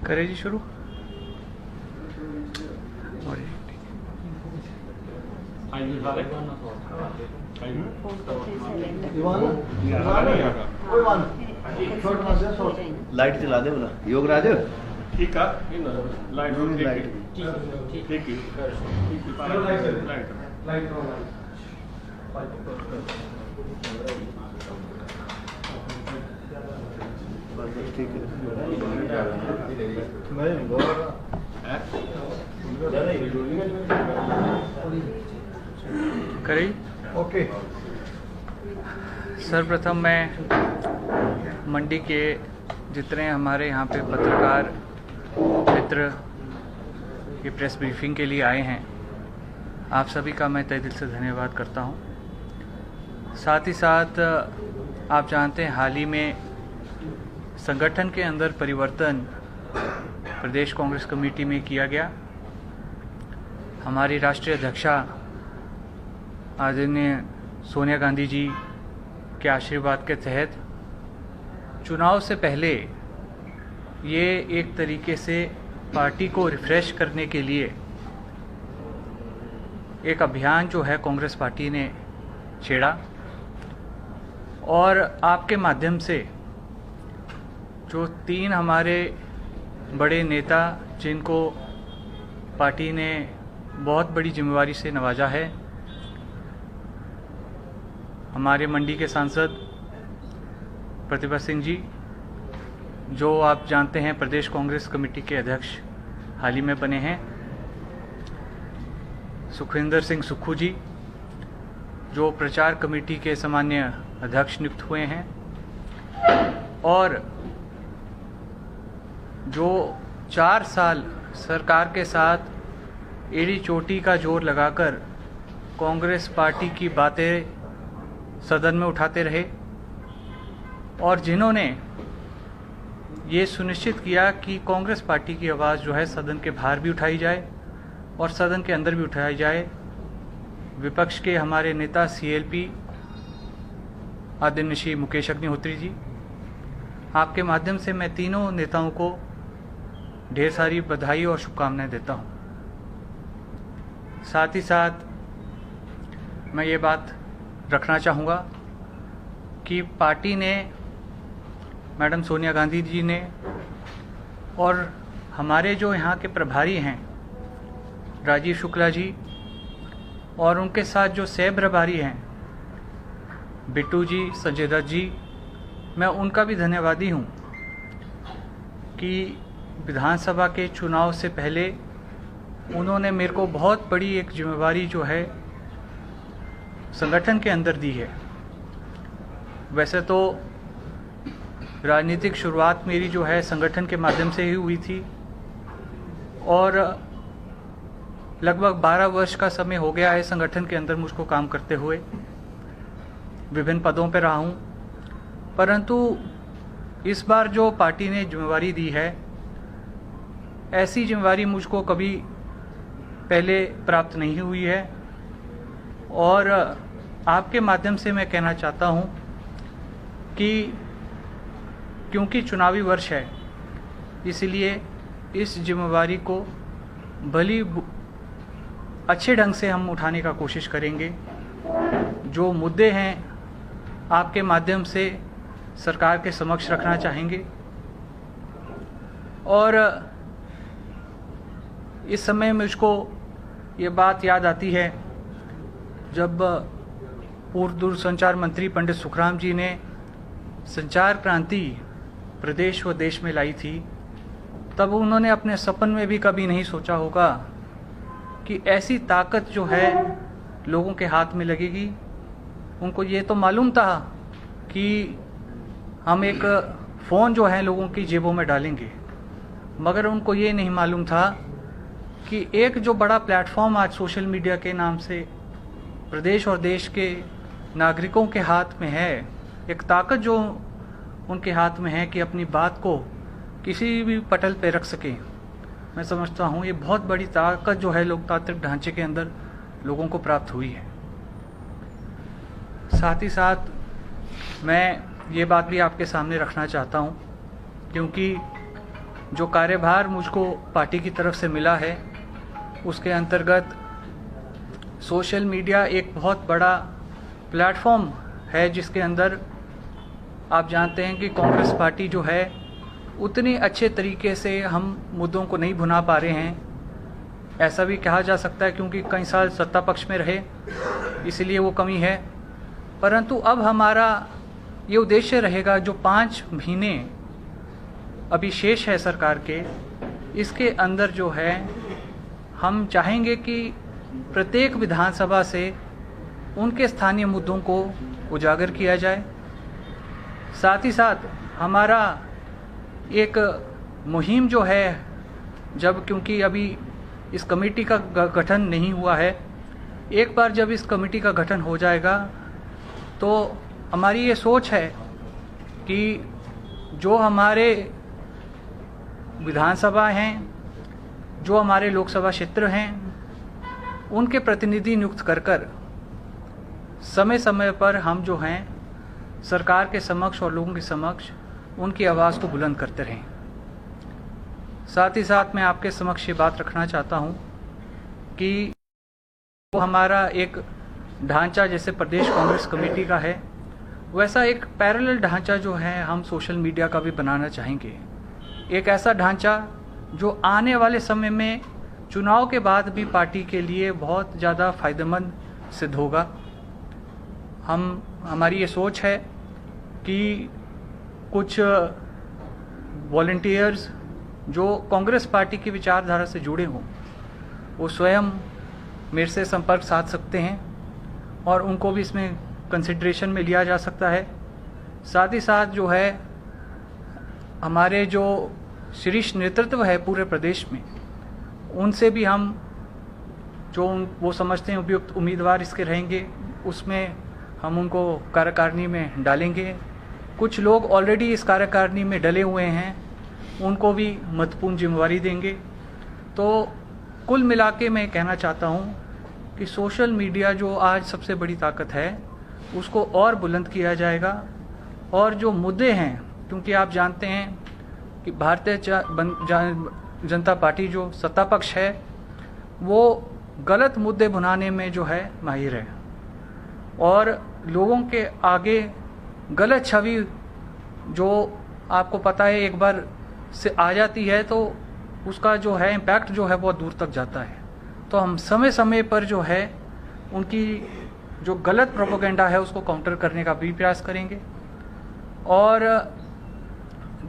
करें जी शुरू। लाइट चला दे बोला योगराज ठीक है लाइट करें। ओके। सर्वप्रथम मैं मंडी के जितने हमारे यहाँ पे पत्रकार मित्र ये प्रेस ब्रीफिंग के लिए आए हैं, आप सभी का मैं तहे दिल से धन्यवाद करता हूँ। साथ ही साथ आप जानते हैं हाल ही में संगठन के अंदर परिवर्तन प्रदेश कांग्रेस कमेटी में किया गया। हमारी राष्ट्रीय अध्यक्षा आदरणीय सोनिया गांधी जी के आशीर्वाद के तहत चुनाव से पहले ये एक तरीके से पार्टी को रिफ्रेश करने के लिए एक अभियान जो है कांग्रेस पार्टी ने छेड़ा और आपके माध्यम से जो 3 हमारे बड़े नेता जिनको पार्टी ने बहुत बड़ी जिम्मेवारी से नवाजा है, हमारे मंडी के सांसद प्रतिभा सिंह जी जो आप जानते हैं प्रदेश कांग्रेस कमेटी के अध्यक्ष हाल ही में बने हैं, सुखविंदर सिंह सुक्खू जी जो प्रचार कमेटी के सामान्य अध्यक्ष नियुक्त हुए हैं, और जो 4 साल सरकार के साथ एड़ी चोटी का जोर लगाकर कांग्रेस पार्टी की बातें सदन में उठाते रहे और जिन्होंने ये सुनिश्चित किया कि कांग्रेस पार्टी की आवाज़ जो है सदन के बाहर भी उठाई जाए और सदन के अंदर भी उठाई जाए। विपक्ष के हमारे नेता CLP आदरणीय श्री मुकेश अग्निहोत्री जी, आपके माध्यम से मैं तीनों नेताओं को ढेर सारी बधाई और शुभकामनाएं देता हूं। साथ ही साथ मैं ये बात रखना चाहूँगा कि पार्टी ने मैडम सोनिया गांधी जी ने और हमारे जो यहाँ के प्रभारी हैं राजीव शुक्ला जी और उनके साथ जो सह प्रभारी हैं बिट्टू जी, संजय दत्त जी, मैं उनका भी धन्यवादी हूँ कि विधानसभा के चुनाव से पहले उन्होंने मेरे को बहुत बड़ी एक जिम्मेवारी जो है संगठन के अंदर दी है। वैसे तो राजनीतिक शुरुआत मेरी जो है संगठन के माध्यम से ही हुई थी और लगभग 12 वर्ष का समय हो गया है संगठन के अंदर मुझको काम करते हुए, विभिन्न पदों पर रहा हूँ। परंतु इस बार जो पार्टी ने जिम्मेवारी दी है, ऐसी जिम्मेवारी मुझको कभी पहले प्राप्त नहीं हुई है और आपके माध्यम से मैं कहना चाहता हूँ कि क्योंकि चुनावी वर्ष है इसलिए इस जिम्मेवारी को भली अच्छे ढंग से हम उठाने का कोशिश करेंगे। जो मुद्दे हैं आपके माध्यम से सरकार के समक्ष रखना चाहेंगे और इस समय मुझको ये बात याद आती है जब पूर्व दूरसंचार मंत्री पंडित सुखराम जी ने संचार क्रांति प्रदेश व देश में लाई थी, तब उन्होंने अपने सपन में भी कभी नहीं सोचा होगा कि ऐसी ताकत जो है लोगों के हाथ में लगेगी। उनको ये तो मालूम था कि हम एक फ़ोन जो है लोगों की जेबों में डालेंगे, मगर उनको ये नहीं मालूम था कि एक जो बड़ा प्लेटफॉर्म आज सोशल मीडिया के नाम से प्रदेश और देश के नागरिकों के हाथ में है, एक ताकत जो उनके हाथ में है कि अपनी बात को किसी भी पटल पे रख सकें। मैं समझता हूँ ये बहुत बड़ी ताकत जो है लोकतांत्रिक ढांचे के अंदर लोगों को प्राप्त हुई है। साथ ही साथ मैं ये बात भी आपके सामने रखना चाहता हूँ, क्योंकि जो कार्यभार मुझको पार्टी की तरफ से मिला है उसके अंतर्गत सोशल मीडिया एक बहुत बड़ा प्लेटफॉर्म है, जिसके अंदर आप जानते हैं कि कांग्रेस पार्टी जो है उतनी अच्छे तरीके से हम मुद्दों को नहीं भुना पा रहे हैं। ऐसा भी कहा जा सकता है क्योंकि कई साल सत्ता पक्ष में रहे, इसलिए वो कमी है। परंतु अब हमारा ये उद्देश्य रहेगा, जो 5 महीने अभी शेष है सरकार के, इसके अंदर जो है हम चाहेंगे कि प्रत्येक विधानसभा से उनके स्थानीय मुद्दों को उजागर किया जाए। साथ ही साथ हमारा एक मुहिम जो है, जब क्योंकि अभी इस कमेटी का गठन नहीं हुआ है, एक बार जब इस कमेटी का गठन हो जाएगा तो हमारी ये सोच है कि जो हमारे विधानसभा हैं, जो हमारे लोकसभा क्षेत्र हैं, उनके प्रतिनिधि नियुक्त कर समय समय पर हम जो हैं सरकार के समक्ष और लोगों के समक्ष उनकी आवाज़ को बुलंद करते रहें। साथ ही साथ मैं आपके समक्ष ये बात रखना चाहता हूं कि वो हमारा एक ढांचा जैसे प्रदेश कांग्रेस कमेटी का है, वैसा एक पैरेलल ढांचा जो है हम सोशल मीडिया का भी बनाना चाहेंगे। एक ऐसा ढांचा जो आने वाले समय में चुनाव के बाद भी पार्टी के लिए बहुत ज़्यादा फायदेमंद सिद्ध होगा। हमारी ये सोच है कि कुछ वॉलंटियर्स जो कांग्रेस पार्टी की विचारधारा से जुड़े हों, वो स्वयं मेरे से संपर्क साध सकते हैं और उनको भी इसमें कंसिडरेशन में लिया जा सकता है। साथ ही साथ जो है हमारे जो शीर्ष नेतृत्व है पूरे प्रदेश में, उनसे भी हम जो वो समझते हैं उपयुक्त उम्मीदवार इसके रहेंगे, उसमें हम उनको कार्यकारिणी में डालेंगे। कुछ लोग ऑलरेडी इस कार्यकारिणी में डले हुए हैं, उनको भी महत्वपूर्ण जिम्मेवारी देंगे। तो कुल मिला के मैं कहना चाहता हूँ कि सोशल मीडिया जो आज सबसे बड़ी ताकत है, उसको और बुलंद किया जाएगा। और जो मुद्दे हैं, क्योंकि आप जानते हैं कि भारतीय जनता पार्टी जो सत्ता पक्ष है, वो गलत मुद्दे भुनाने में जो है माहिर है और लोगों के आगे गलत छवि जो आपको पता है एक बार से आ जाती है तो उसका जो है इम्पैक्ट जो है बहुत दूर तक जाता है। तो हम समय समय पर जो है उनकी जो गलत प्रोपेगेंडा है उसको काउंटर करने का भी प्रयास करेंगे। और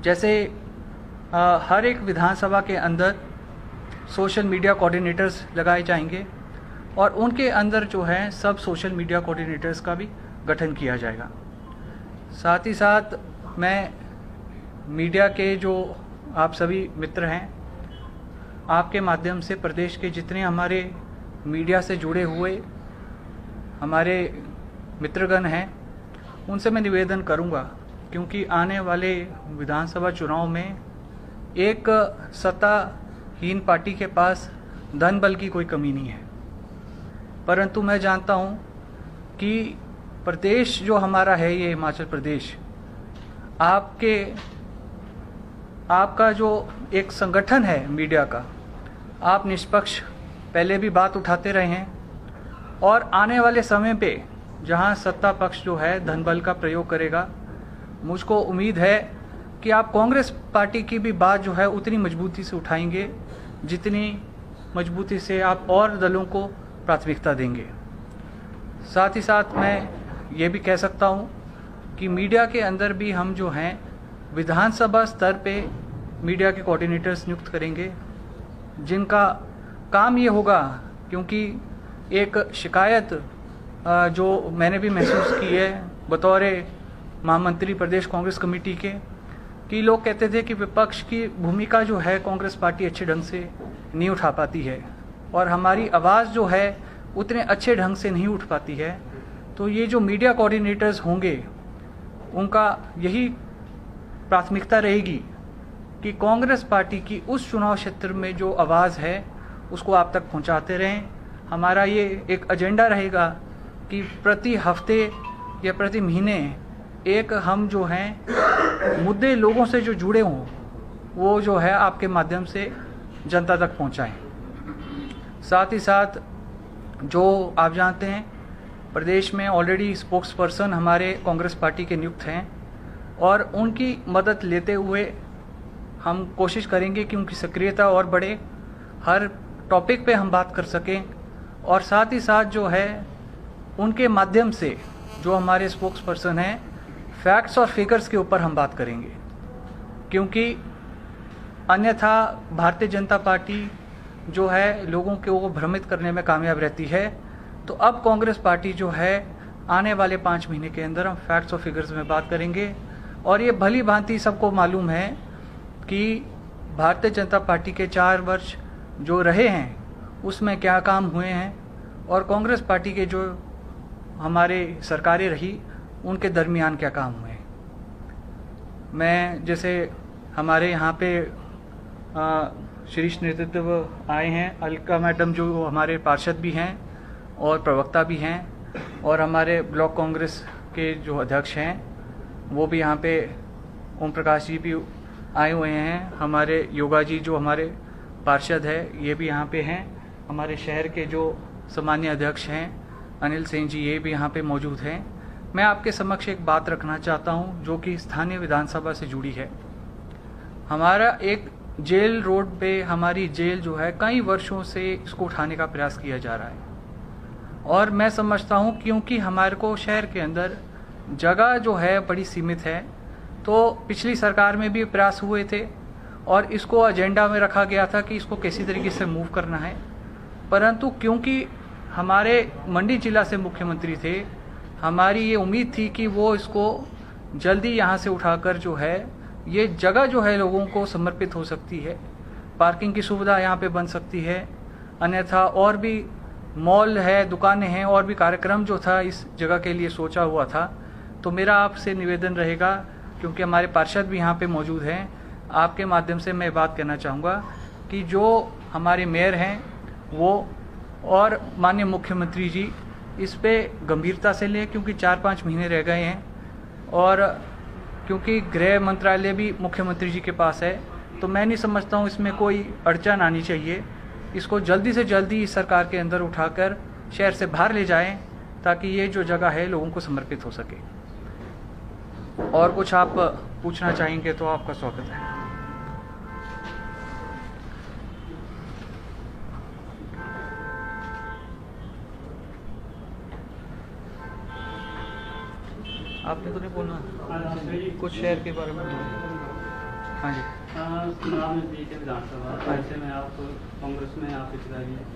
जैसे हर एक विधानसभा के अंदर सोशल मीडिया कोऑर्डिनेटर्स लगाए जाएंगे और उनके अंदर जो है सब सोशल मीडिया कोऑर्डिनेटर्स का भी गठन किया जाएगा। साथ ही साथ मैं मीडिया के जो आप सभी मित्र हैं, आपके माध्यम से प्रदेश के जितने हमारे मीडिया से जुड़े हुए हमारे मित्रगण हैं, उनसे मैं निवेदन करूंगा, क्योंकि आने वाले विधानसभा चुनाव में एक सत्ताहीन पार्टी के पास धन बल की कोई कमी नहीं है, परंतु मैं जानता हूं कि प्रदेश जो हमारा है, ये हिमाचल प्रदेश, आपका जो एक संगठन है मीडिया का, आप निष्पक्ष पहले भी बात उठाते रहे हैं और आने वाले समय पे जहां सत्ता पक्ष जो है धन बल का प्रयोग करेगा, मुझको उम्मीद है कि आप कांग्रेस पार्टी की भी बात जो है उतनी मजबूती से उठाएंगे जितनी मजबूती से आप और दलों को प्राथमिकता देंगे। साथ ही साथ मैं ये भी कह सकता हूँ कि मीडिया के अंदर भी हम जो हैं विधानसभा स्तर पे मीडिया के कोऑर्डिनेटर्स नियुक्त करेंगे, जिनका काम ये होगा, क्योंकि एक शिकायत जो मैंने भी महसूस की है बतौर महामंत्री प्रदेश कांग्रेस कमेटी के, कि लोग कहते थे कि विपक्ष की भूमिका जो है कांग्रेस पार्टी अच्छे ढंग से नहीं उठा पाती है और हमारी आवाज़ जो है उतने अच्छे ढंग से नहीं उठ पाती है। तो ये जो मीडिया कोऑर्डिनेटर्स होंगे, उनका यही प्राथमिकता रहेगी कि कांग्रेस पार्टी की उस चुनाव क्षेत्र में जो आवाज़ है उसको आप तक पहुंचाते रहें। हमारा ये एक एजेंडा रहेगा कि प्रति हफ्ते या प्रति महीने एक हम जो हैं मुद्दे लोगों से जो जुड़े हों वो जो है आपके माध्यम से जनता तक पहुंचाएं। साथ ही साथ जो आप जानते हैं, प्रदेश में ऑलरेडी स्पोक्स पर्सन हमारे कांग्रेस पार्टी के नियुक्त हैं और उनकी मदद लेते हुए हम कोशिश करेंगे कि उनकी सक्रियता और बढ़े, हर टॉपिक पे हम बात कर सकें और साथ ही साथ जो है उनके माध्यम से जो हमारे स्पोक्स पर्सन हैं, फैक्ट्स और फिगर्स के ऊपर हम बात करेंगे, क्योंकि अन्यथा भारतीय जनता पार्टी जो है लोगों को भ्रमित करने में कामयाब रहती है। तो अब कांग्रेस पार्टी जो है आने वाले 5 महीने के अंदर हम फैक्ट्स और फिगर्स में बात करेंगे। और ये भली भांति सबको मालूम है कि भारतीय जनता पार्टी के 4 वर्ष जो रहे हैं उसमें क्या काम हुए हैं और कांग्रेस पार्टी के जो हमारे सरकारें रही उनके दरमियान क्या काम हुए। मैं जैसे हमारे यहाँ पे शीर्ष नेतृत्व आए हैं, अलका मैडम जो हमारे पार्षद भी हैं और प्रवक्ता भी हैं, और हमारे ब्लॉक कांग्रेस के जो अध्यक्ष हैं वो भी यहाँ पे, ओम प्रकाश जी भी आए हुए हैं, हमारे योगा जी जो हमारे पार्षद है ये भी यहाँ पे हैं, हमारे शहर के जो सामान्य अध्यक्ष हैं अनिल सिंह जी ये भी यहाँ पे मौजूद हैं। मैं आपके समक्ष एक बात रखना चाहता हूँ जो कि स्थानीय विधानसभा से जुड़ी है। हमारा एक जेल रोड पे हमारी जेल जो है कई वर्षों से इसको उठाने का प्रयास किया जा रहा है और मैं समझता हूँ क्योंकि हमारे को शहर के अंदर जगह जो है बड़ी सीमित है, तो पिछली सरकार में भी प्रयास हुए थे और इसको एजेंडा में रखा गया था कि इसको किसी तरीके से मूव करना है, परंतु क्योंकि हमारे मंडी जिला से मुख्यमंत्री थे, हमारी ये उम्मीद थी कि वो इसको जल्दी यहाँ से उठाकर जो है ये जगह जो है लोगों को समर्पित हो सकती है, पार्किंग की सुविधा यहाँ पे बन सकती है, अन्यथा और भी मॉल है, दुकानें हैं और भी कार्यक्रम जो था इस जगह के लिए सोचा हुआ था। तो मेरा आपसे निवेदन रहेगा, क्योंकि हमारे पार्षद भी यहाँ पे मौजूद हैं, आपके माध्यम से मैं बात कहना चाहूँगा कि जो हमारे मेयर हैं वो और माननीय मुख्यमंत्री जी इस पे गंभीरता से लें, क्योंकि 4-5 महीने रह गए हैं और क्योंकि गृह मंत्रालय भी मुख्यमंत्री जी के पास है, तो मैं नहीं समझता हूँ इसमें कोई अड़चन आनी चाहिए। इसको जल्दी से जल्दी इस सरकार के अंदर उठाकर शहर से बाहर ले जाएं ताकि ये जो जगह है लोगों को समर्पित हो सके। और कुछ आप पूछना चाहेंगे तो आपका स्वागत है। आपने तो नहीं बोलना कुछ शहर के बारे में? हाँ जी। विधानसभा ऐसे में आप कांग्रेस में, आप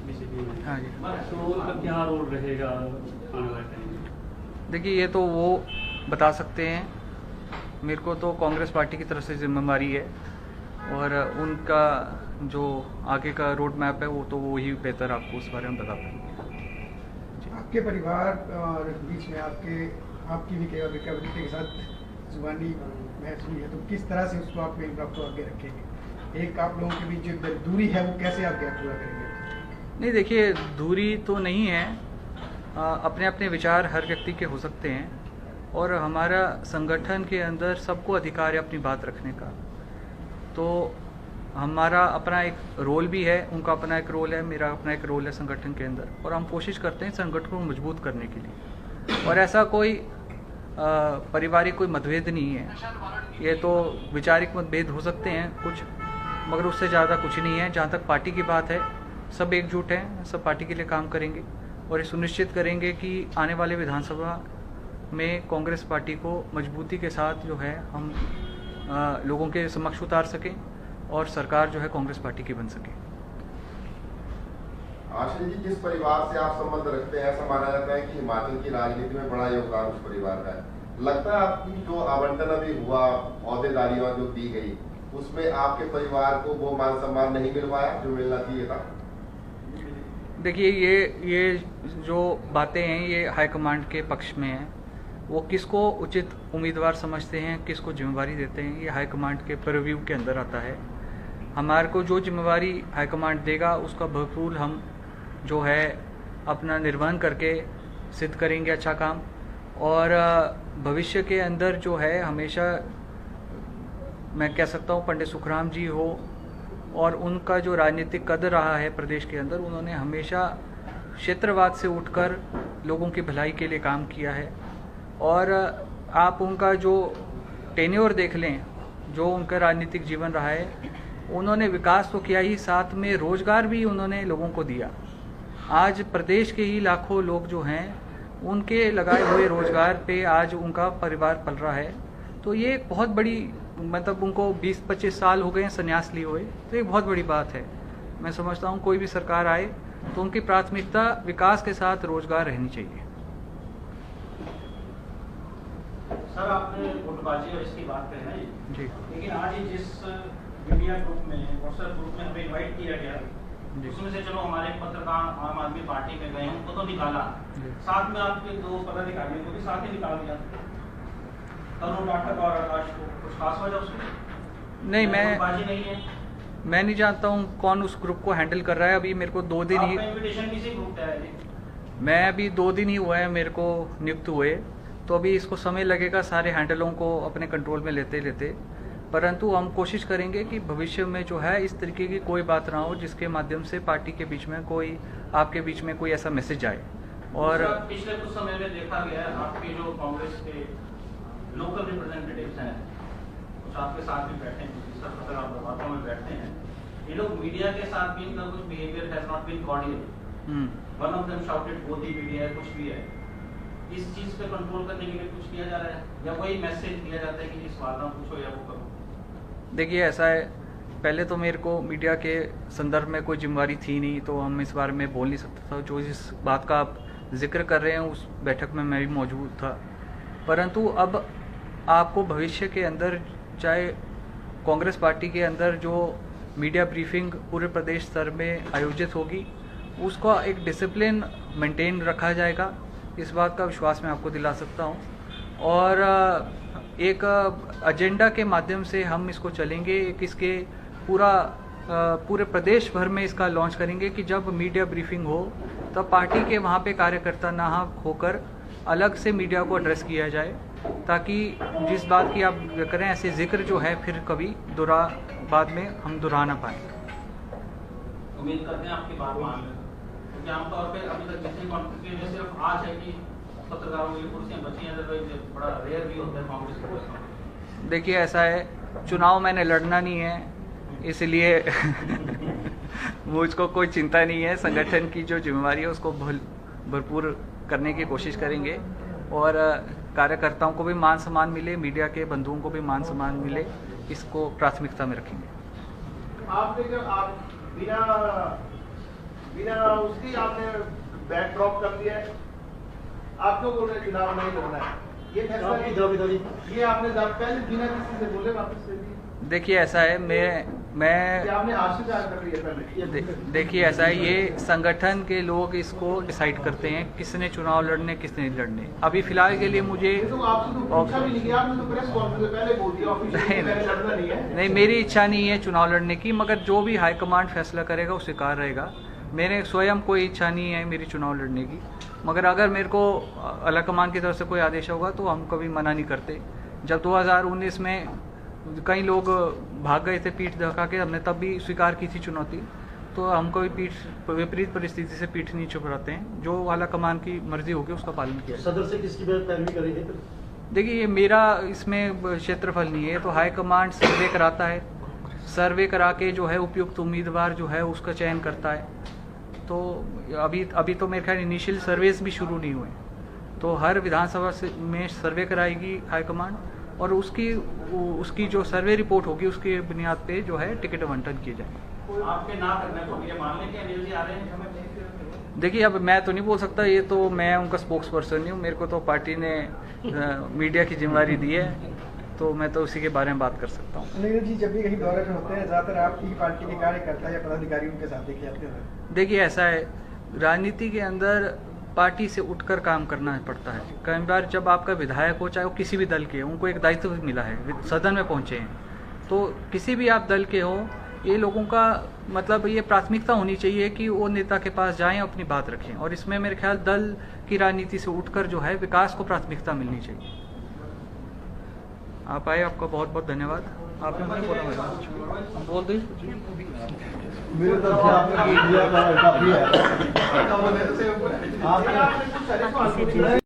बीजेपी में, हाँ जी, तो क्या रोल रहेगा आने वाले टाइम में? देखिए ये तो वो बता सकते हैं, मेरे को तो कांग्रेस पार्टी की तरफ से जिम्मेदारी है और उनका जो आगे का रोड मैप है वो तो वो ही बेहतर आपको उस बारे में बता पाएंगे। आपके परिवार और बीच में आपकी भी बेटे के साथ जुबानी बहस हुई है, तो किस तरह से उसको आप आगे रखेंगे? एक आप लोगों के बीच जो दूरी है वो कैसे आप पूरा करेंगे? नहीं, देखिए दूरी तो नहीं है, अपने अपने विचार हर व्यक्ति के हो सकते हैं और हमारा संगठन के अंदर सबको अधिकार है अपनी बात रखने का। तो हमारा अपना एक रोल भी है, उनका अपना एक रोल है, मेरा अपना एक रोल है संगठन के अंदर, और हम कोशिश करते हैं संगठन को मजबूत करने के लिए। और ऐसा कोई पारिवारिक कोई मतभेद नहीं है, ये तो वैचारिक मतभेद हो सकते हैं कुछ, मगर उससे ज़्यादा कुछ नहीं है। जहाँ तक पार्टी की बात है, सब एकजुट हैं, सब पार्टी के लिए काम करेंगे और ये सुनिश्चित करेंगे कि आने वाले विधानसभा में कांग्रेस पार्टी को मजबूती के साथ जो है हम लोगों के समक्ष उतार सकें और सरकार जो है कांग्रेस पार्टी की बन सके। आशीष जी, जिस परिवार से आप संबंध रखते हैं, ऐसा माना जाता है कि हिमाचल की राजनीति में बड़ा योगदान उस परिवार का है। लगता है आपकी जो आवंटन अभी हुआ, औहदेदारियां जो दी गई, उसमें आपके परिवार को वो मान सम्मान नहीं मिल पाया जो मिलना चाहिए था? देखिए ये जो बातें हैं ये हाईकमांड के पक्ष में हैं, वो किसको उचित उम्मीदवार समझते हैं, किसको जिम्मेवारी देते हैं, ये हाईकमांड के परव्यू के अंदर आता है। हमारे को जो जिम्मेवारी हाईकमांड देगा उसका भरपूर हम जो है अपना निर्वहन करके सिद्ध करेंगे अच्छा काम, और भविष्य के अंदर जो है हमेशा मैं कह सकता हूँ पंडित सुखराम जी हो और उनका जो राजनीतिक कद रहा है प्रदेश के अंदर, उन्होंने हमेशा क्षेत्रवाद से उठकर लोगों की भलाई के लिए काम किया है। और आप उनका जो टेन्योर देख लें, जो उनका राजनीतिक जीवन रहा है, उन्होंने विकास तो किया ही, साथ में रोजगार भी उन्होंने लोगों को दिया। आज प्रदेश के ही लाखों लोग जो हैं, उनके लगाए हुए रोजगार पे आज उनका परिवार पल रहा है। तो ये एक बहुत बड़ी, मतलब उनको 20-25 साल हो गए हैं संन्यास लिए हुए, तो एक बहुत बड़ी बात है। मैं समझता हूँ कोई भी सरकार आए तो उनकी प्राथमिकता विकास के साथ रोजगार रहनी चाहिए। सर, आपने गुटबाजी और इसकी बात कही ना जी, लेकिन आज ही जिस मीडिया ग्रुप में, व्हाट्सएप ग्रुप में हमें इनवाइट किया गया, उसमें से चलो हमारे पत्रकार आम आदमी पार्टी में गए, उनको तो निकाला, साथ में आपके 2 पदाधिकारियों को भी साथ ही निकाल दिया, तरुण पाठक और आकाश को। कुछ खास वजह उसकी? नहीं, गुटबाजी नहीं है। मैं नहीं जानता हूँ कौन उस ग्रुप को हैंडल कर रहा है। अभी मेरे को 2 दिन ही, इन्विटेशन किसी ग्रुप पे आया? मैं अभी 2 दिन ही हुआ है मेरे को नियुक्त हुए, तो अभी इसको समय लगेगा सारे हैंडलों को अपने कंट्रोल में लेते लेते। परंतु हम कोशिश करेंगे कि भविष्य में जो है इस तरीके की कोई बात ना हो जिसके माध्यम से पार्टी के बीच में कोई, आपके बीच में कोई ऐसा मैसेज आए। और पिछले कुछ समय में देखा गया है आपके जो कांग्रेस के लोकल रिप्रेजेंटेटिव्स हैं, कुछ आपके साथ भी बैठे हैं, बातों में बैठते हैं, ये लोग मीडिया के साथ भी इनका कुछ behaviour has not been cordial. One of them shouted both the media है, कुछ भी है। इस चीज पे कंट्रोल करने के लिए कुछ किया जा रहा है, या वही मैसेज दिया जाता है कि इस बात में पूछो या वो करो? देखिए, ऐसा है, पहले तो मेरे को मीडिया के संदर्भ में कोई जिम्मेवारी थी नहीं, तो हम इस बारे में बोल नहीं सकता था। जो इस बात का आप जिक्र कर रहे हैं उस बैठक में मैं भी मौजूद था। परंतु अब आपको भविष्य के अंदर, चाहे कांग्रेस पार्टी के अंदर जो मीडिया ब्रीफिंग पूरे प्रदेश स्तर में आयोजित होगी, उसका एक डिसिप्लिन मेंटेन रखा जाएगा, इस बात का विश्वास मैं आपको दिला सकता हूँ। और एक एजेंडा के माध्यम से हम इसको चलेंगे, एक इसके पूरे प्रदेश भर में इसका लॉन्च करेंगे कि जब मीडिया ब्रीफिंग हो तब पार्टी के वहाँ पे कार्यकर्ता ना होकर अलग से मीडिया को एड्रेस किया जाए, ताकि जिस बात की आप करें ऐसे जिक्र जो है फिर कभी बाद में हम दोहरा ना पाएँ। उम्मीद करते हैं आपकी बात मान लें, क्योंकि आमतौर पर अभी तक जितनी कॉन्फ्लिक्ट में सिर्फ आज है कि पत्रकारों के लिए कुर्सियां बची हैं, तो बड़ा रेयर भी होता है कांग्रेस के। देखिए, ऐसा है, चुनाव मैंने लड़ना नहीं है, इसलिए मुझको कोई चिंता नहीं है। संगठन की जो जिम्मेवारी है उसको भरपूर करने की कोशिश करेंगे, और कार्यकर्ताओं को भी मान सम्मान मिले, मीडिया के बंधुओं को भी मान सम्मान मिले, इसको प्राथमिकता में रखेंगे। आपने जब आप बिना उसकी आपने बैक ड्रॉप कर दिया है, आप क्यों बोल रहे चुनाव नहीं लड़ना है? ये फैसला ये आपने पहले बिना किसी से बोले वापस ले लिया। देखिए, ऐसा है, मैं आपने आज से कर रही है पहले। देखिए, ऐसा है, ये संगठन के लोग इसको डिसाइड करते हैं किसने चुनाव लड़ने किसने नहीं लड़ने। अभी फिलहाल के लिए मुझे तो आपसे तो पूछा भी नहीं किया, आपने तो प्रेस कॉन्फ्रेंस पहले बोल दिया ऑफिशियली मैंने लड़ना नहीं है। नहीं, मेरी इच्छा नहीं है चुनाव लड़ने की, मगर जो भी हाईकमांड फैसला करेगा वो स्वीकार रहेगा। मेरे स्वयं कोई इच्छा नहीं है मेरी चुनाव लड़ने की, मगर अगर मेरे को आलाकमान की तरफ से कोई आदेश होगा तो हम कभी मना नहीं करते। जब 2019 में कई लोग भाग गए थे पीठ दिखा के, हमने तब भी स्वीकार की थी चुनौती, तो हम कोई विपरीत परिस्थिति से पीठ नहीं चुपराते हैं। जो आलाकमान की मर्जी होगी उसका पालन किया। सदर से किसकी पैरवी करेंगे? देखिए, ये मेरा इसमें क्षेत्रफल नहीं है, तो हाईकमांड सर्वे कराता है, सर्वे करा के जो है उपयुक्त उम्मीदवार जो है उसका चयन करता है। तो अभी तो मेरे ख्याल इनिशियल सर्वेस भी शुरू नहीं हुए, तो हर विधानसभा में सर्वे कराएगी हाईकमांड, और उसकी जो सर्वे रिपोर्ट होगी उसकी बुनियाद पे जो है टिकट आवंटन किए जाएंगे। आपके ना करने को ये मान लें कि अनिल जी आ रहे हैं? देखिए, अब मैं तो नहीं बोल सकता, ये तो मैं उनका स्पोक्स पर्सन नहीं हूँ, मेरे को तो पार्टी ने मीडिया की जिम्मेवारी दी है, तो मैं तो उसी के बारे में बात कर सकता हूँ। अनिल जी, जब भी कहीं दौरे पे होते हैं ज़्यादातर आपकी पार्टी के कार्यकर्ता या पदाधिकारी उनके साथ देखे जाते हैं। देखिए, ऐसा है, राजनीति के अंदर पार्टी से उठकर काम करना पड़ता है। कई बार जब आपका विधायक हो, चाहे वो किसी भी दल के, उनको एक दायित्व मिला है, सदन में पहुंचे हैं, तो किसी भी आप दल के हो, ये लोगों का मतलब ये प्राथमिकता होनी चाहिए कि वो नेता के पास जाएं, अपनी बात रखें, और इसमें मेरे ख्याल दल की राजनीति से उठकर जो है विकास को प्राथमिकता मिलनी चाहिए। आप आए, आपका बहुत बहुत धन्यवाद। आपने नहीं बोला मैडम, बोल दी। मेरे तरफ से आपने दिया काफी है। आपने कुछ सारे सवाल पूछे।